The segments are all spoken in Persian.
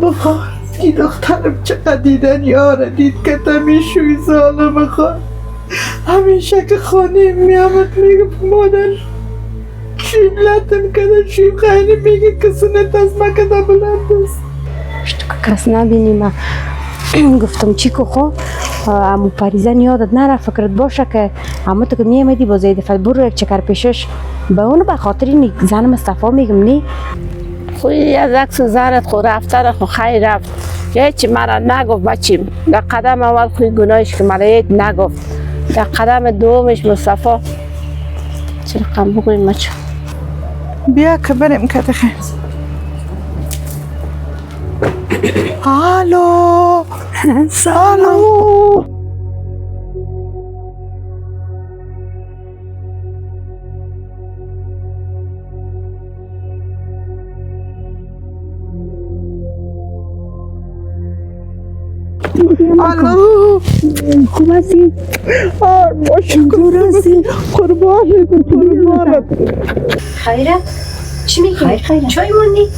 بخواه این دخترم چقدر دیدن یاره دید که تمیشوی ظالم خواهد همیشه که خانه میامد میگه مادر شیم لطن کده شیم خیلی میگه که سنت از مکده بلند است کس نبینیم گفتم چی که خو امو پریزن یادت نره فکرت باشه که امو تو که میامدی با زید فل برو یک چکر پیشش به اونو به خاطر این زن مصطفی میگم نی خوی از عکس زنت خو رفته خو خیر رفت هیچی مرا نگفت بچیم در قدم اول خوی گناهش که مرا هیچ نگفت در قدم دومش مصطفی چه رقم بگویم مچه بیا که بریم که خیر الو سلام الو خوب هستی؟ ماشکل قربانت خیره؟ چی میگی؟ خیره چای موندی؟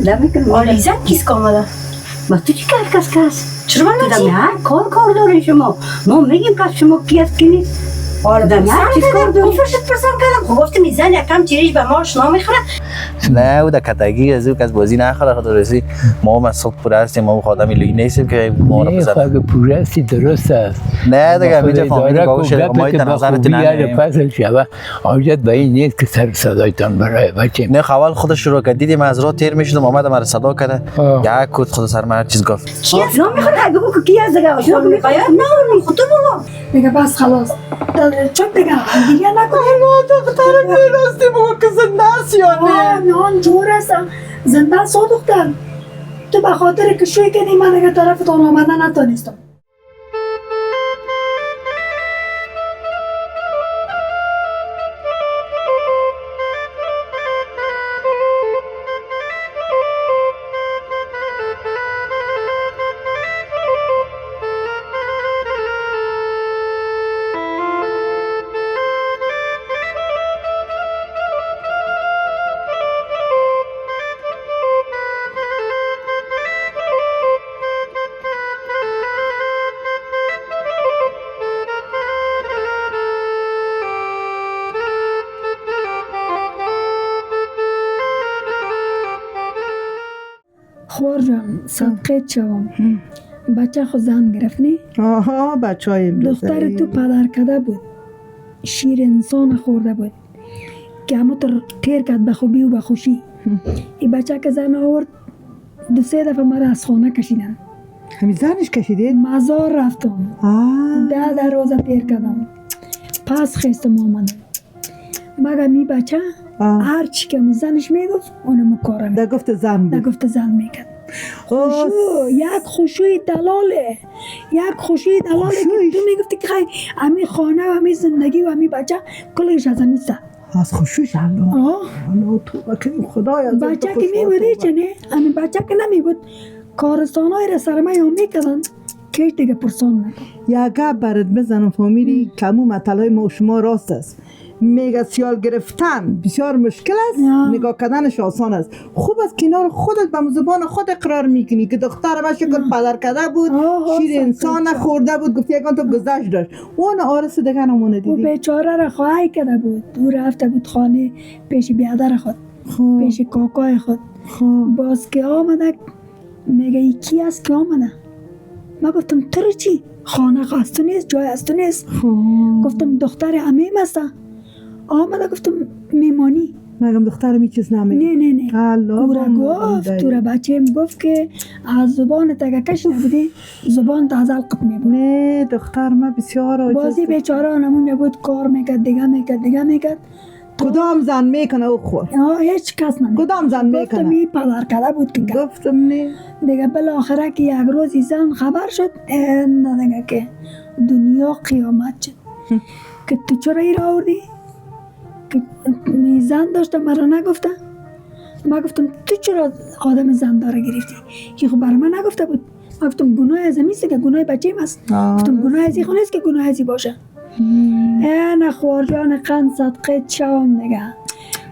نمیکنم آلیزن کیست که آمده؟ ما تو چی کس چرا من تو هر کار داره شما ما میگیم که شما کی است کی نیست آردم هر چیز کار داره گفتشت پرسان کردم خب گفتم این زن یکم چیریش به ما آشنا میخوره نه او در کتگی از او که از بازی نخوره خود رسی ما هم از صبح پوره هستیم ما خادم ایلوی نیستیم که ما رو بزنم نه خواهد پوره هستی درست است نه دیگه میجا فامیل باوش ما در نظرت نمیم فصل شبه آجت به این نیست که سر صدایتان برای بچه نه خوال خودش شروع کرد دیدیم از راه تیر میشدم آمدم مرا صدا کرده یک کود خود سر من چیز گفت کی است نمیخواد اگه بگو کی است دیگه شما میخواد نه خود تو بگو دیگه بس خلاص چون دیگه دیگه نکن دخترم میراستی بگو که زنده است یا نه نه جور هستم زنده است دختر تو به خاطر که شوی کنی من دیگه طرفتان آمدن نتانستم خوار جان صدقه شوم بچه خود زن گرفت نی؟ آها بچه های دختر تو پدر کده بود شیر انسان خورده بود که همه تیر کرد به خوبی و به خوشی این بچه که زن آورد 2-3 دفعه مرا از خانه کشیدن همین زنش کشیدید؟ مزار رفتم 10 روزه تیر کردم پس خیستم آمدم مگه می بچه هر چی که زنش میگفت اونم کارم در گفت زن بود در گفت زن میکرد یک خوشوی دلاله یک خوشوی دلاله که تو میگفتی که خیلی امی خانه و امی زندگی و امی بچه کلش از امی سه از خوشوش هم تو بکنیم خدای از بچه که میبودی چه نه امی بچه که نمیبود کارستان های را سرمه هم میکردن که دیگه پرسان نکن یک گپ برات بزنم فامیلی کمو مطلع ما و شما راست است میگه سیال گرفتن بسیار مشکل است نگاه کردنش آسان است خوب است کنار خودت به زبان خود اقرار میکنی که دختر ما شکل پدر کده بود شیر انسان خورده بود گفتی یکان تو گذشت داشت اون آرس دیگه نمونه دیدی او بیچاره را خواهی کده بود او رفته بود خانه پیش بیادر خود پیش کاکای خود باز که آمده میگه ای کی است که آمده ما گفتم تو چی خانه خواستو نیست جای استو نیست گفتم دختر امیم است آمده گفتم میمانی مگم دخترم این چیز نمیگه نه او را گفت تو را بچه گفت که از زبان تگکش نبودی زبان تا از القب میبود نه دختر ما بسیار آجز بازی بیچاره نمون نبود کار میکرد دیگه میکرد کدام زن میکنه او خور هیچ کس نمیکنه کدام زن میکنه گفتم این پدر کده بود که گفتم نه دیگه بالاخره که یک روزی زن خبر شد دیگه که دنیا قیامت شد که تو چرا ای را آوردی که زن داشته مرا نگفته ما گفتم تو چرا آدم زن داره گرفتی که خب برای من نگفته بود ما گفتم گناه از میسته که گناه بچه است گفتم گناه ازی خون است که گناه ازی باشه نه خوارجان قند صدقه شوم نگه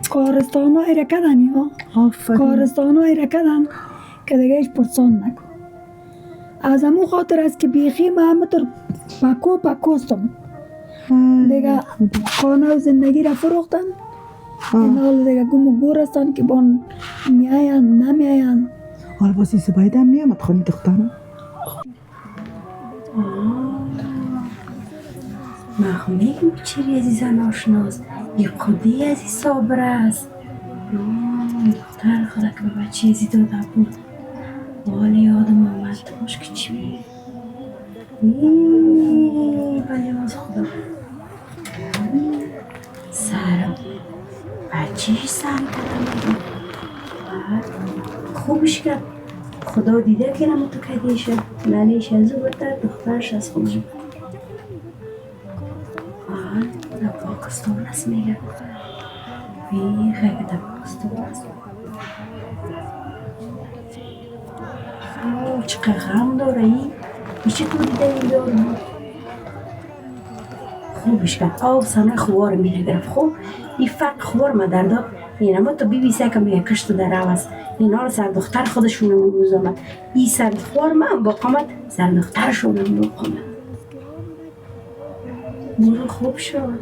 کارستان های رکدن کارستان های رکدن که دیگه هیچ پرسان نکن. از همون خاطر است که بیخی من همونطور پکوستم دیگه. خانه و زندگی را فروختن. این حال دیگه گم و گور هستن که بان میاین نمیاین. حالا باسی زبایده هم میامد خانی دخترم. من خو میگم بچری عزیزان آشناست، یه خودی از این صابر است. دختر خدا که به بچه ازی داده بود، حالی یادم آمد باش که چی بلی از خدا سرم بچهش سر کردم. خوبش کرد خدا دیده که نمو تو کدیشه ننیش از او بردر دخترش از خودش بود. در پاکستان است میگه خیلی در پاکستان است. چقدر غم داره این چطور دیده این داره. خوبش کرد آب سانه خوار میره گرفت. خوب این فرق خوار مادر داد. این اما تو بیبیسه که میگه کشت در عوض اینا رو سر دختر خودشون رو روز آمد. این سر خوار من با قامت سر دخترشون رو با قامت برو خوب شد.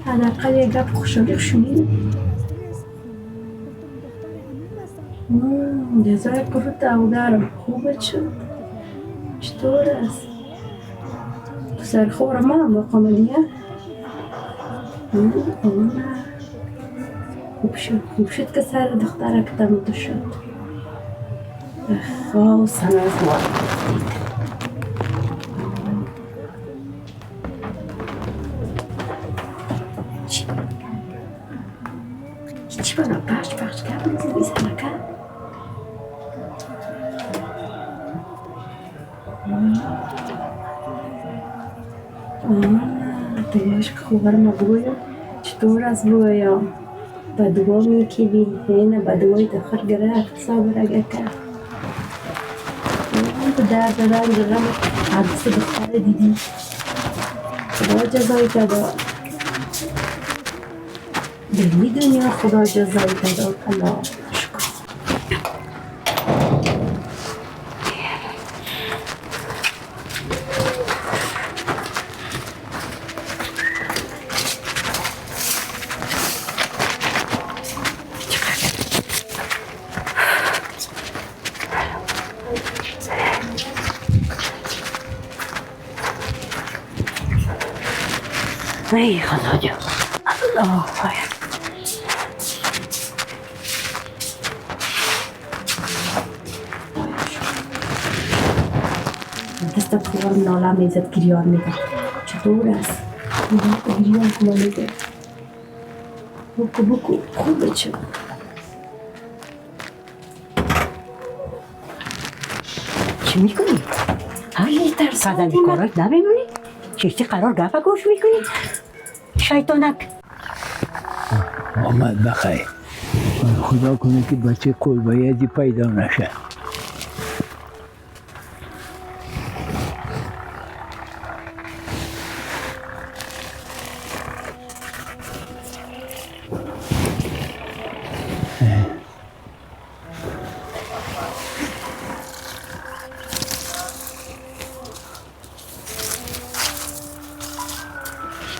حداقل یه گپ خوشحالی شنید. جزای کرو تاودارم خوبت شد. چطور است؟ تو سر خور من با قامدیه؟ خوب شد که سر دختره کتم تو شد. خواه سنه خواه چی بنا پخش کرد بزنی سنکه دیگهش که خوبر ما بگویم چطور از بگویم بدوا میکنی اینه بدوای دخل گرفت صابر اگه کرد درد حدث دختر دیدی خدا جزایی داد. دلی دنیا خدا جزایی داد. الله شکر. ای خدا جا الله خیر. دستت خوبم نالا میزد گریان میده. چطور است؟ گریان کنم میده. بکو خوبه چه چی میکنی؟ هایی ترس قدم بیکارت نبیمونی؟ چشتی قرار گفت گوش میکنی؟ شیطانک آمد بخیر. خدا کنه که بچه کلبایدی پیدا نشه.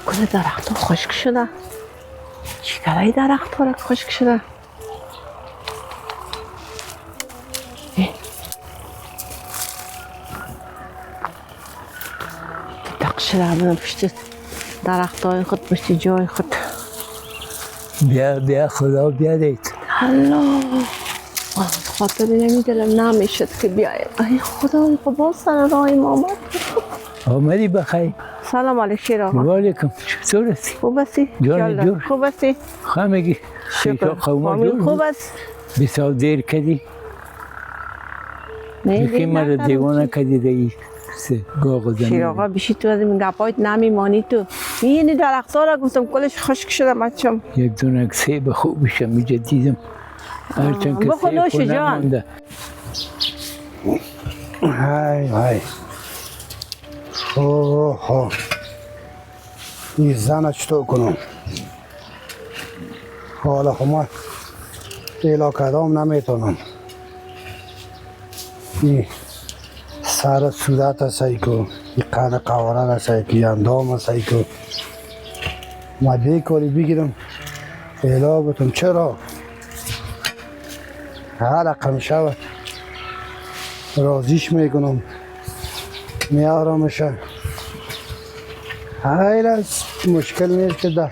کل درخت ها خشک شده. چیکاره درخت ها خشک شده. دق شده همه پشت درخت های خود پشت جای خود. بیا خدا بیارید. الله خاطر نمیدلم نمیشد که بیایم. ای خدا باز سر راه ما آمد. آمدی بخیر. سلام علیکم شیر آقا. و علیکم. چطور هستی؟ خوب هستی؟ جان جور. خوب هستی؟ خمگی. شکر. فامیل خوب است؟ بسیار دیر کردی. یکی مرا دیوانه کردی دیگه. گاغ زمین. شیر آقا بیشی تو از این گپایت نمیمانی تو. این درخت ها را گفتم کلش خشک شده بچم. یک دونه سیب خوب بشه میجه دیدم. هرچند که سیب خود نمانده. های اوه این زن چطور کنم حالا خب ما پیلا کدام نمیتونم این سر صورت هستی که این قد قواره هستی که این اندام هستی که ما بیکاری بگیرم فعلا بتون چرا هر رقم شود رازیش میکنم میارمشه خیلی از مشکل نیست که در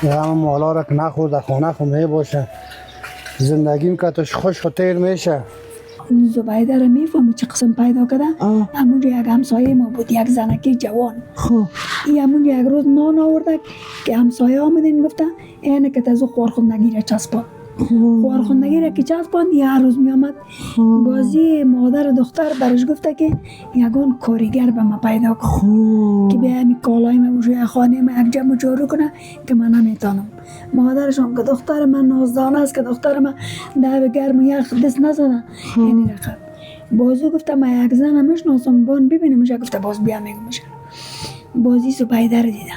همه مالا را که نخور در خونه خو می باشه زندگیم که توش خوش و تیر میشه. زبیده رو میفهمی چه قسم پیدا کرده؟ همونجا یک همسایه ما بود، یک زنکی جوان. خب این همونجا یک روز نان آورده که همسایه آمدین گفته اینه که تازه خوارخوندگی را چسبان. خوارخوندگی را که چسبان یه روز می آمد بازی مادر دختر برش گفته که یگان کارگر به ما پیدا کن که به همین کالای ما بوشه خانه ما یک جمع جارو کنه که من نمیتونم. مادرشان که دختر من نازدانه است که دختر من در گرم و یخ دست نزنه یعنی رقم بازو گفته ما یک زن میشناسم بان ببینمش گفته باز بیا میگمش. بازی زبیده رو دیده.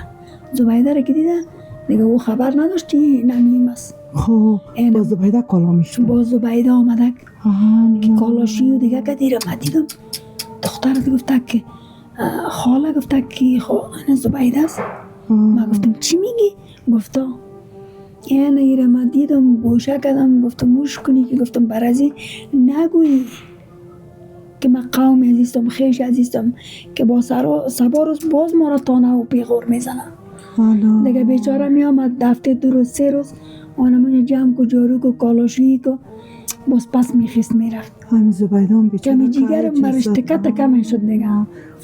زبیده رو که دیده دیگه او خبر نداشتی نمیم است. خب با زبیده کالا میشون با زبیده آمده که کالاشی و دیگه که دیره من دیدم دختر گفته که خاله گفته که این زبیده است. من گفتم چی میگی؟ گفته این ایره من دیدم گوشه کردم گفتم موش کنی که گفتم برازی نگویی که من قوم عزیزم خیش عزیزم که با سبا روز باز ما را تانه و پیغور میزنم. دیگه بیچاره می آمد دفته 2 روز 3 روز آنمون جمع کو جارو کو کالاشی کو باز پس میخیست میرفت. همین زبیدان بیچاره کمی جیگرم برش تکه تکه میشد دیگه.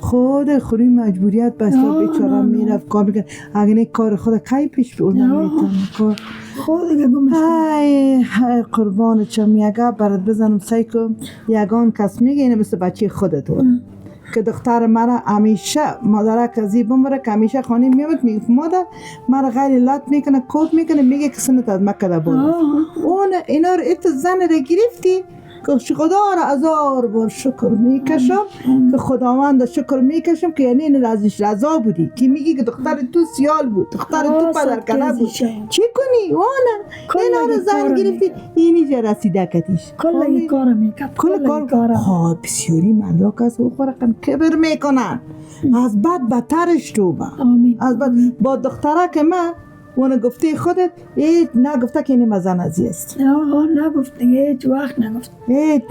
خود خوری مجبوریت بسته بیچاره میرفت کار میکرد اگه نه کار خود کی پیش بردن میتونه خود دیگه گمش ای قربان چم یگه برات بزنم سعی کن یگان کس میگه اینه مثل بچه خودت که دختر مرا همیشه مادرک از این بمره که همیشه خانه میامد میگه مادر مرا غیر لات میکنه کود میکنه میگه که سنت از مکه دا بود اون اینا رو ایت زن رو گرفتی که خدا را 1000 بار شکر میکشم که خداوند شکر میکشم که یعنی این ازش رضا بودی که میگی که دختر تو سیال بود دختر تو پدر کنه بود چی کنی وانا اینا رو زن گرفتی اینی جا رسیده کتیش کل این کار میکرد کل کار خواه بسیاری مردا کس او خورقم کبر میکنن از بد بدترش تو با از بد با دختره که من اون گفته خودت نگفته که این مزن ازی است نگفت دیگه هیچ وقت نگفت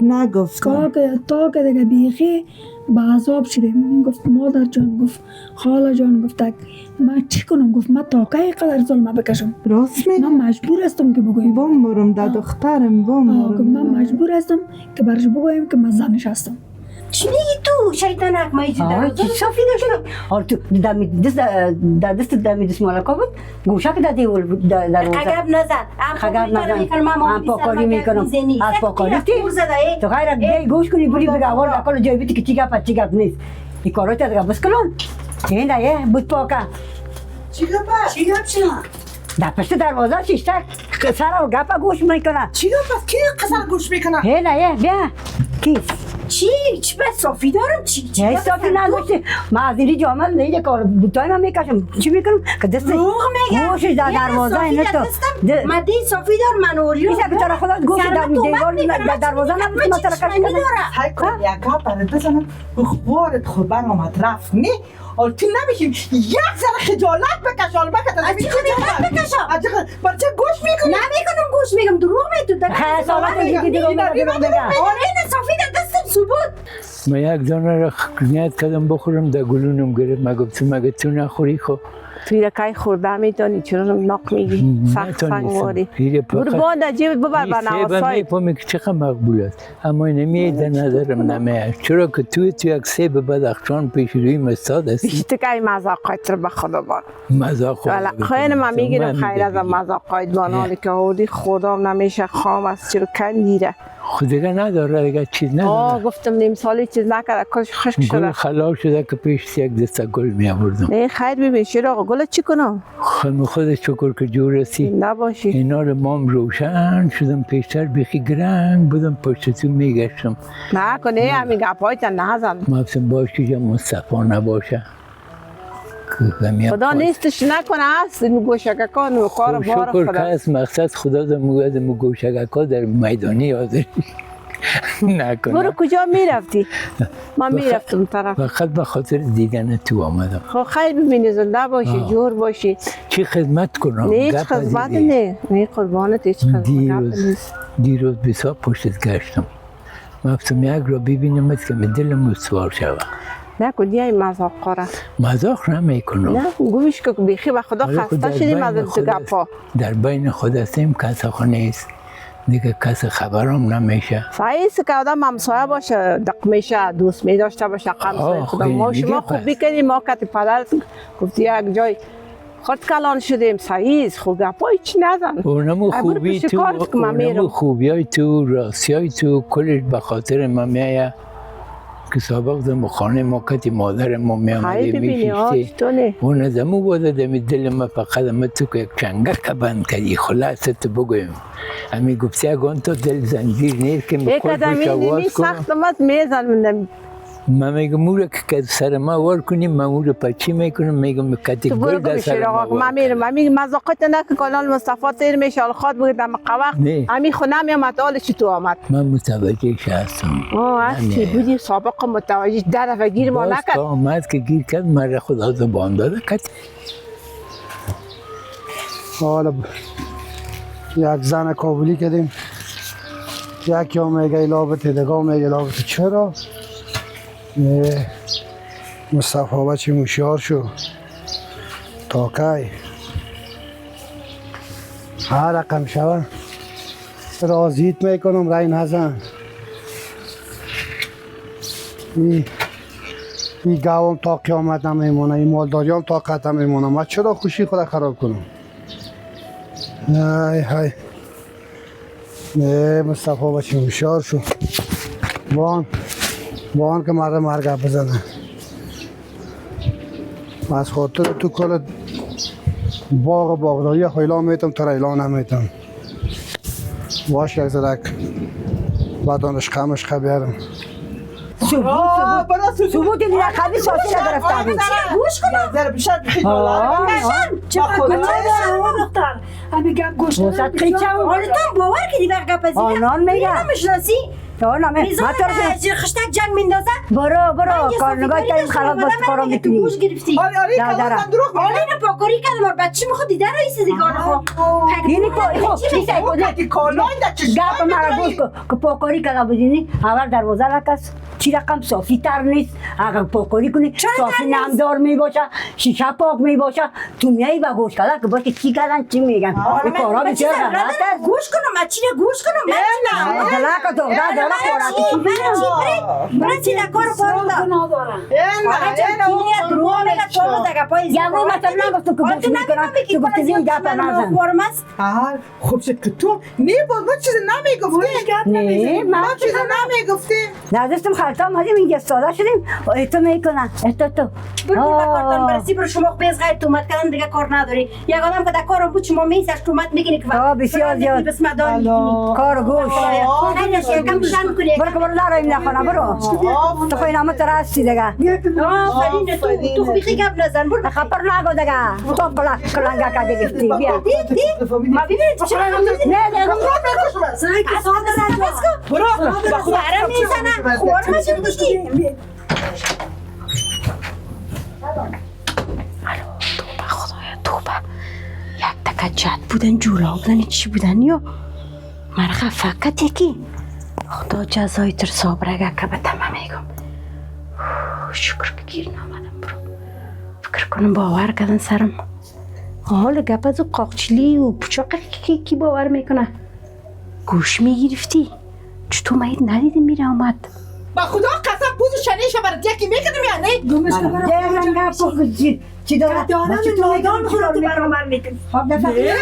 نگفت تا که دیگه بیخی به عذاب شدیم گفت مادر جان گفت خاله جان گفت من چی کنم گفت من تا که قدر ظلمه بکشم راست می من مجبور هستم که بگویم بمرم در دخترم بمرم من مجبور هستم که برش بگویم که من زنش هستم. چی میگی تو شیطانک مایی آه چی صافی داشتم آره تو دست دمی دست مالکا بود گوشه که دادی در روزه خگب نزن هم پاکاری میکنم از پاکاری تو غیر بیای گوش کنی بری بگه اول اکل جای بیتی که چی گپ نیست این کارو تا دیگه بس کلون این دایه بود پاکا چی گپ شما در پشت دروازه شیشته سر و گپ گوش میکنه چی گپ کی قصر گوش میکنه هی دایه بیا کیس چی به صافی دارم چی هی صافی نداشتی من از اینی جامل نیده کار بوتای من میکشم چی میکنم که دست گوشش در دروازه اینه تو من دی صافی دار من اوریو میشه که چرا خدا گوش در دیوار دروازه نمیتونی ما ترکش کنم های کن یکا برات بزنم اخبارت خوب برآمد رفت نه تو نمیشیم یک ذره خجالت بکش البته از چی خجالت بکشم بچه گوش میکنی نمیکنم گوش میگم دروغ میگی تو خیلی سالات دیگه دروغ میگم آره این صافی در دستم ثبوت من یک دانه را نیت کردم بخورم در گلونم گرفت من گفتم مگه تو نخوری خب توی رکای خورده میتونی چرا ناک میگی سخت سنگواری برو با در جیبت ببر با نواسایی میفهمی که چقدر مقبول است اما نمیده ندارم نمیه چرا که تو یک سیب بدخشان پیش روی مستاد هستی بیشتر که این مذاقایت رو به خدا بار مذاق خیلی من میگیرم خیر از مذاقایت بانالی که آوردی خودم نمیشه خام است چرا کندیره خود دیگه نداره دیگه چیز نداره گفتم نیم سالی چیز نکرده کاش خشک شده گل خلال شده که پیش یک دسته گل می آوردم نه خیر ببین شیر آقا گل چی کنم خود شکر که جور رسی نباشی اینا رو مام روشن شدم پیشتر بیخی گرنگ بودم پشت تو میگشتم نکنه همین گپایت نزن مفسم باشی جا مصطفی نباشه خدا نیستش نکنه هست این گوشگکان و کار بار شکر که از مقصد خدا در گوشگکا در میدانی یادش نکنه. برو کجا میرفتی؟ من میرفتم طرف. فقط به خاطر دیدن تو آمدم. خب خیر ببینی، زنده باشی، جور باشی. چی خدمت کنم؟ نه هیچ خدمت نه قربانت، هیچ خدمت نیست. دیروز بسا پشتت گشتم. مفتم یک را ببینم که می دلم استوار شود. نکن دیگه این مذاق قاره. مذاق نمیکنم. نه گوش که بیخی به خدا خسته شدیم از این گپا. در بین خود هستیم کس خو نیست. دیگه کس خبرم نمیشه. سعیست که آدم همسایه باشه، دق میشه، دوست می داشته باشه، همسایه خدا. ما شما خوب بکنیم، ما کتی پدر گفتی یک جای خود کلان شدیم، سعیست خوب گپا هیچ نزن. اونمو خوبی تو، اونمو خوبی های تو، راستی های تو، کلش به خاطر ما میایه که سابق دم خانه ما کتی مادر ما میامده میشیشتی. اون از امو باده دمی دل ما فقط اما تو که یک چنگک بند کردی خلاصه تو بگویم. امی گفتی اگان تو دل زنجیر نیست که میخواد بشه آواز کنم. سخت مت میزن. من میگم مورا که سر ما وار کنیم، من مورا پچی میکنم، میگم کتی گل در سر ما وار کنم. من میگم مزاقت نه که کانال مصطفی تیر میشه، الخواد بگید دم قوق امی خونه میامد آل چی تو آمد. من متوجهش هستم. هستی بودی سابق متوجه در دفعه گیر ما نکرد. آمد که گیر کرد مرا خدا زبان داده کتی. حالا یک زن کابلی کردیم، یکی هم میگه لابته، دگاه میگه لابته. چرا؟ مصطفی بچه مشیار شو تا کی هر رقم شوه رازیت میکنم رای نزن. این گاوم تا قیامت نمیمونه، این مالداریام تا قطع نمیمونه. من چرا خوشی خود خراب کنم؟ های های مصطفی بچه مشیار شو وان که مرد مرگ بزنه. از خاطر تو کل باغداری خیلا میتم تا ریلا نمیتم. باش یک زدک بعد آنش خمش بیارم. ثبوت این رقمی ساسی نگرفته بود. گوش کنم بیشتر چه گناه دارم دختر همین گپ گوش کنم حالا تو باور کردی بر گپ از این آنان میگه نمیشناسی میزان خشتک جنگ میندازه. برو کارنگاه کردیم خلاف باست کارم میکنی. گوش گرفتی آره اینو پاکاری کردم بچه میخواد دیده رئیس دیگه اینی گپ مرا گوش کن که پاکاری کرده بودینی اول دروازه رکس چی رقم صافی تر نیست. اگر پاکاری کنی صافی نمدار میباشه، شیشه پاک میباشه، تو میایی با گوش کرده که باشه چی کردن چی میگن. این کارا بسیار غلط است. گوش کنم من چی گوش کنم برای چی نکار پارم یعنی مثلا نگفتم که گوش میکنم تو گفتی زین گپ نزن. خوب شد که تو با چیز نمیگفتی. نه ما چیز نمیگفتی. نداشتم خلطه آمدیم اینجا ساده شدیم تو میکنن تو برو کارتان برسی برو شما بیز غیر تومت کردن دیگه کار نداری. یک آدم که در کارم بود شما میسش تومت میگینی که بسیار زیاد کار گوش یکم شرم کنی. برو که برو داریم نخونه برو تو خوی نامت راستی دیگه. تو خوبی گپ نزن برو خبر نگو دیگه. تو کلنگا که گفتی بیا ما ببینید چرا نه سعی که ساده نباس کن برو برام میزنن خور میشه بگی توبه خدایا توبه. یک تکه جد بودن جولا بودن چی بودن یا مرخه فقط یکی خدا جزای تر صابرگه که به تمام میگم. شکر که گیر نامدم. برو فکر کنم باور کردن سرم. حال گپ از قاقچلی و پچاقه کی باور میکنه. گوش میگرفتی چطور مایید ندیدیم میره آمد. با خدا قسم پوزو شنیشه برات یکی میکنم یا نه گمش کنم چی دارد؟ دارم نایدان خورد برامر میکنی. خب دفعه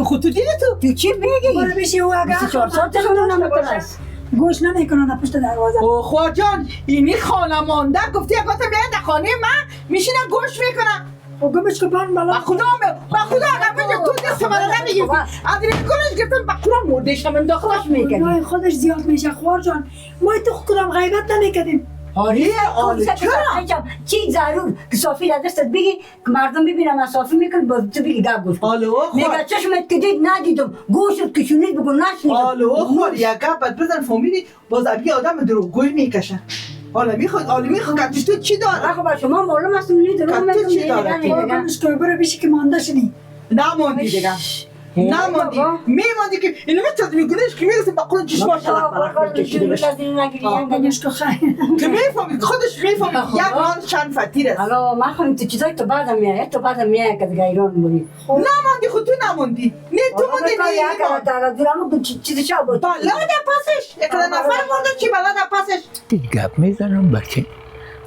خود تو دیده تو چی میگی؟ برو بشی و اگر 4 سال تشون نمیتونست گوش نمیکنن پشت دروازه. او خواهد جان اینی خانه مانده گفتی اگه تا بیاین در خانه من میشینم گوش میکنم. و گمش که بان بالا با خدا اگه بجا تو دست من نمیگیرتی از این کنش گفتم با قرآن مردش نمیم داخلش میکنی. خودش زیاد میشه خوار جان. ما تو کدام غیبت نمیکردیم. حالی آلی چرا؟ چی ضرور که صافی را دستت بگی که مردم ببینم من صافی میکنم باز تو بگی گپ گوش آلو میگه چشمت که دید ندیدم گوشت که شونید بگو نشنیدم آلو خور یک گپ بد بزن فهمیدی باز ابی آدم دروغگویی میکشه حالا میخواد کتش تو چی داره؟ آخه با شما معلوم است نی دروغ کتش چی داره؟ قربونش که برو بیشی که مانده شدی نماندی دیگه نماندی میماندی که اینو میتونی میگونیش که میرسیم با قلون چشما شلق برق میکشیده بشه قربونش که خیلی که میفهمید خودش میفهمید یک نان چند فتیر است حالا ما خواهیم تو چیزایی تو بعدم میاد تو بعدم میاد که دیگه ایران بودی نماندی خود تو نماندی نه تو موندی نه دیرم چیزی چه بود بلد پسش یک نفر مونده چی بلد پسش گپ میزنم بچه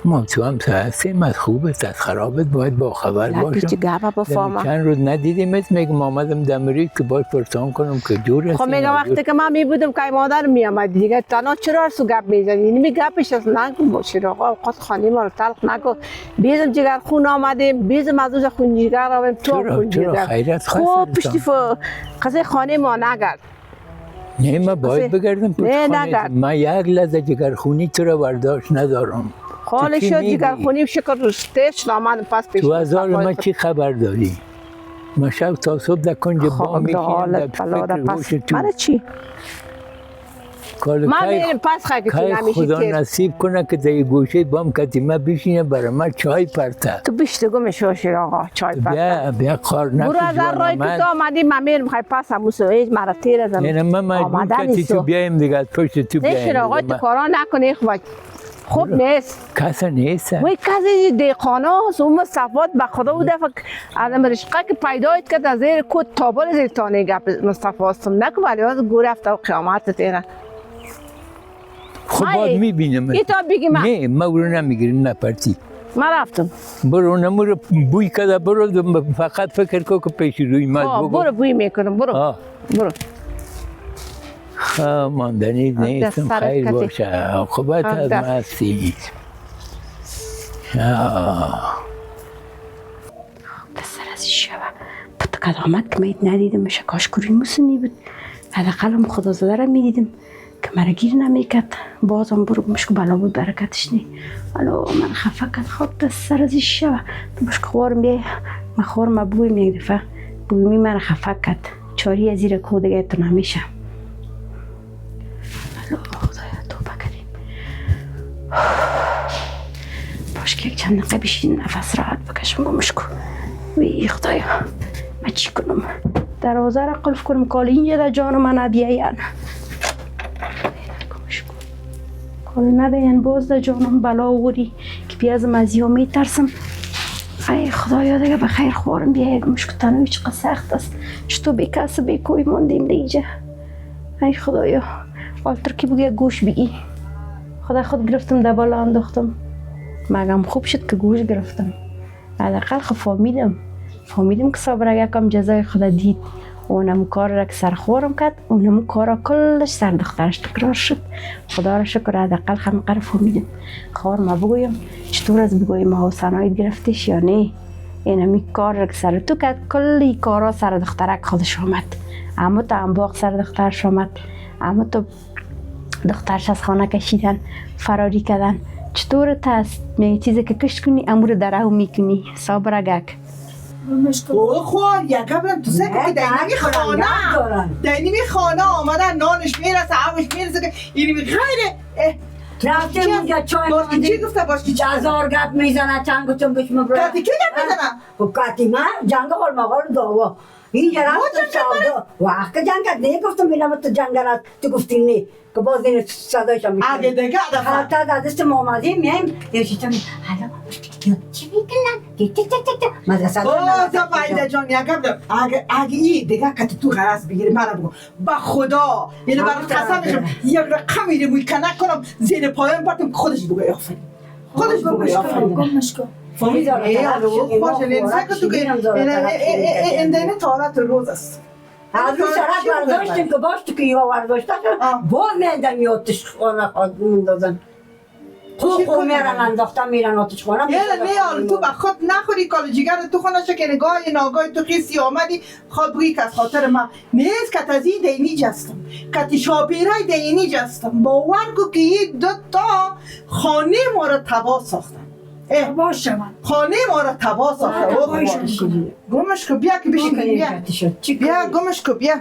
ما تو هم هستیم از خوبت از خرابت باید با خبر باشم چه گپ بفهمم چند روز ندیدیم میگم آمدم دمری که باید پرسان کنم که دور هستیم خب میگم وقتی که من میبودم که مادر میامد دیگه تنها چرا سو گپ میزنی اینی می گپش از نگو باشی آقا اوقات خانی ما رو تلخ نکن بیزم جگر خون آمدیم بیزم از اوج خون جگر آمدیم تو خون چرا خیرت خب پشتی قضیه خانه ما نگرد نه من باید بگردم نه پشت نگرد. خانه من یک لحظه جگرخونی تو را برداشت ندارم خاله چی شد میگی؟ جگر خونیم شکر رشتهش نامن پس پیش تو از حال من چی خبر داری؟ من شب تا صبح در کنج با میشینم در فکر پس گوش تو من چی؟ من میریم پس خیلی که تو که نمیشی خدا تیر نصیب کنه که در گوشه بام کتیمه بشینه برای من چای پرته تو بیشتگو میشوشی آقا چای پس بیا کار نکن برو از جوان رای که آمد. تو آمدی من میرم خیلی پس همون سویج مرا تیر ازم یعنی من مجبور کتی تو بیایم دیگه از پشت تو بیایم نشین آقای تو کارا نکنی خوب نیست کسی نیست وی کسی دیقانه هست اون صفات به خدا بوده آدم رشقه که پیدایت کرد از زیر کود تابال زیر تانه گپ مصطفی هستم نکو ولی از گوره افته و قیامت تیره خب باید میبینم ای تا بگی من نه من او رو نمیگیرم نپرتی من رفتم برو نمو رو بوی کده برو فقط فکر کن که پیش روی من برو بوی میکنم برو ماندنی نیستم خیر باشه خوبت از مستی پسر از شبه پت قدامت که مید ندیدم شکاش کری موسمی بود حداقل خدا زده را میدیدم که مرا گیر نمیکرد بازم برو مشک بلا بود برکتش نی الو من خفه کد خواب پسر از شبه تو مشک خوارم بیای من خوارم بوی یک دفعه بوی من خفه کد چاری از زیر کو دیگه تو نمیشه خدایا توبه کردیم باش که یک چند دقیقه بشین نفس راحت بکشم گمش کن وی خدایا من چی کنم دروازه را قلف کنم کال اینجا در جان من نبیاین گمش کن کال نبیاین باز در جانم بلا آوری که بیازم از یا میترسم ای خدایا دیگه بخیر خوارم بیای گمش کن تنوی چقدر سخت است چطور بی کس بی کوی ماندیم دیگه ای خدایا آلتر که بگه گوش بگی خدا خود گرفتم در بالا انداختم مگم خوب شد که گوش گرفتم حداقل خب فهمیدم که صبر یکم جزای خدا دید اونم کار را که سرخورم کرد اونم کارا کلش سر دخترش تکرار شد خدا را شکر حداقل خمقر فهمیدم خوار ما بگویم چطور از بگویم حسنایت گرفتش یا نه اینمی کار را که سر تو کرد کلی کارا سر دخترک خودش آمد اما تو انباق سر دخترش آمد اما تو دخترش از خانه کشیدن فراری کردن چطور تست می چیزی که کشت کنی امور درهو میکنی صبر گک او خواه یک گبرم تو سکه که دینیمی خانه آمدن نانش میرسه همش میرسه که اینی غیره رفتیم اونجا چای ماندیم چی گفته باشی چه هزار گپ میزنه چنگ چون بشم برای کتی که گپ میزنه خب کتی من جنگ خال مقال داوا اینجا رفتم سعودا وقت جنگ کرد نه گفتم بینم تو جنگ رد تو گفتی نه که باز این صدایشم میکنم اگه دیگه حتی در دست محمدی میایم دیوشیتم حالا چی میکنن؟ مدرسه تا فایده جان یک گبرم اگه این دیگه کتی تو غرص بگیری مرا بگو با خدا اینو برای قسمشم یک رقمی رو میکنه کنم زیر پایم پرتم که خودش بگوی آفرین خودش بگوی آفرین گمش کن فهمید خوش لنزه که تو که این دینه تارت روز است از روی سرک برداشتیم که باش تو که یه برداشته باز میندم یادش خانه خواهد میندازن خو میرن انداختن میرن آتش خانه یه نیال تو به خود نخوری کال جگر تو خونه که نگاه ناگاه تو خیسی آمدی خواب بگی که از خاطر من نیست که از این دینی جستم که شاپیره دینی جستم باور کو که این دو تا خانه ما را تباه ساختن باشه من خانه ما را تباه ساختن گمش کو بیا که بشین بیا گمش کو بیا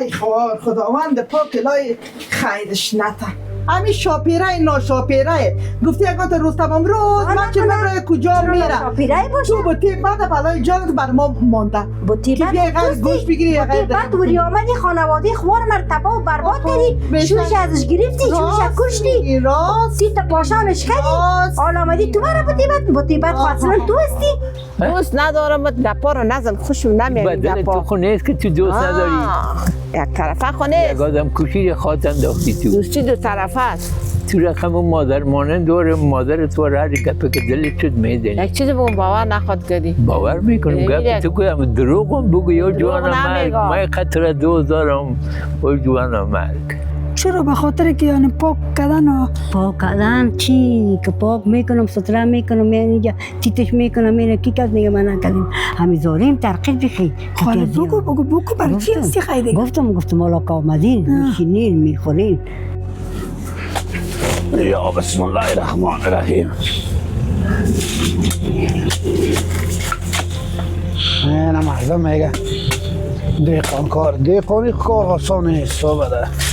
ای خوار خداوند پاک لای خیرش نته همین شاپیره ناشاپیره گفتی اگه تا روز تمام روز من چه برای کجا میره شاپیره باشه تو بوتی بعد بلای جانت بر ما مانده بوتی که بیا غیر گوش بگیری یا غیر بعد وری آمدی خانواده خوار مرتبه و برباد کردی شوش ازش گرفتی شوش کشتی راست تی تا پاشانش کردی حال آمدی تو برای بوتی بعد خواستن تو هستی دوست ندارم گپا رو نزن خوشم نمیاد بدل تو گپا خو نیست که تو دوست نداری یک طرفه خو نیست یک آدم کشی خواهد انداختی تو دوستی دو طرفه است تو رقم مادر مانند داره مادر تو هر گپه که دلت شد میدنی یک چیز بگم باور نخواد کردی باور میکنم گپ تو که هم دروغم بگو یا جوانم مرگ نمیگم. من قطره دوست دارم و جوانم مرگ چرا به خاطر که یعنی پاک کردن و پاک کردن چی که پاک میکنم ستره میکنم اینجا تیتش میکنم اینه کی کس میگه من نکردیم همین ظالم ترقیب بخی خاله بگو برای چی هستی خیلی گفتم حالا که آمدین میشینین میخورین یا بسم الله الرحمن الرحیم نه مردم میگه دیقان کار دیقانی کار آسان نیست بده